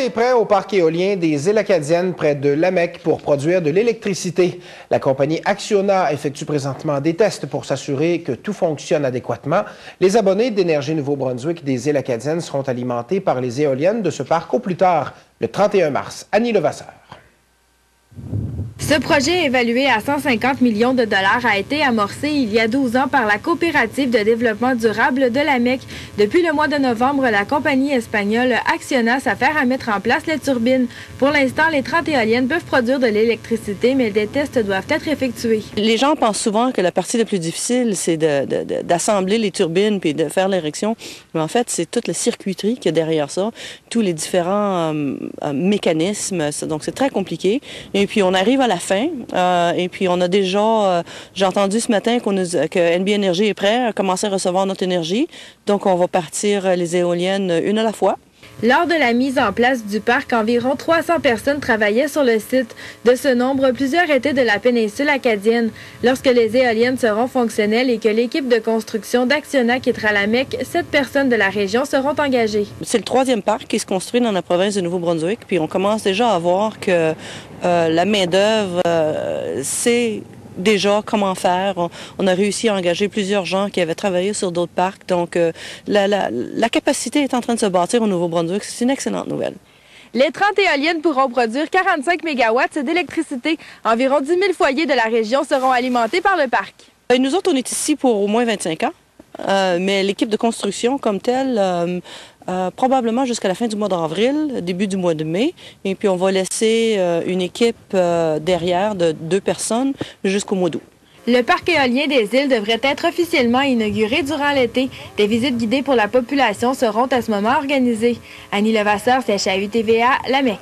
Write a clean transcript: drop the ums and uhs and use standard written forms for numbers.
est prêt au parc éolien des Îles Acadiennes près de Lamec pour produire de l'électricité. La compagnie Acciona effectue présentement des tests pour s'assurer que tout fonctionne adéquatement. Les abonnés d'Énergie Nouveau-Brunswick des Îles Acadiennes seront alimentés par les éoliennes de ce parc au plus tard, le 31 mars. Annie Levasseur. Ce projet, évalué à 150 millions de dollars, a été amorcé il y a 12 ans par la Coopérative de développement durable de Lamec. Depuis le mois de novembre, la compagnie espagnole Acciona s'affaire à mettre en place les turbines. Pour l'instant, les 30 éoliennes peuvent produire de l'électricité, mais des tests doivent être effectués. Les gens pensent souvent que la partie la plus difficile, c'est d'assembler les turbines puis de faire l'érection. Mais en fait, c'est toute la circuiterie qu'il y a derrière ça, tous les différents mécanismes. Donc, c'est très compliqué. Et puis, on arrive à la fin. Et puis, on a déjà, j'ai entendu ce matin que NB Énergie est prêt à commencer à recevoir notre énergie. Donc, on va partir les éoliennes une à la fois. Lors de la mise en place du parc, environ 300 personnes travaillaient sur le site. De ce nombre, plusieurs étaient de la péninsule acadienne. Lorsque les éoliennes seront fonctionnelles et que l'équipe de construction d'Acciona quittera Lamec, 7 personnes de la région seront engagées. C'est le 3e parc qui se construit dans la province de Nouveau-Brunswick. Puis on commence déjà à voir que la main-d'œuvre, c'est déjà comment faire. On a réussi à engager plusieurs gens qui avaient travaillé sur d'autres parcs. Donc, la capacité est en train de se bâtir au Nouveau-Brunswick. C'est une excellente nouvelle. Les 30 éoliennes pourront produire 45 mégawatts d'électricité. Environ 10 000 foyers de la région seront alimentés par le parc. Et nous autres, on est ici pour au moins 25 ans. Mais l'équipe de construction comme telle, probablement jusqu'à la fin du mois d'avril, début du mois de mai. Et puis, on va laisser une équipe derrière de 2 personnes jusqu'au mois d'août. Le parc éolien des îles devrait être officiellement inauguré durant l'été. Des visites guidées pour la population seront à ce moment organisées. Annie Levasseur, CHAU TVA, Lamec.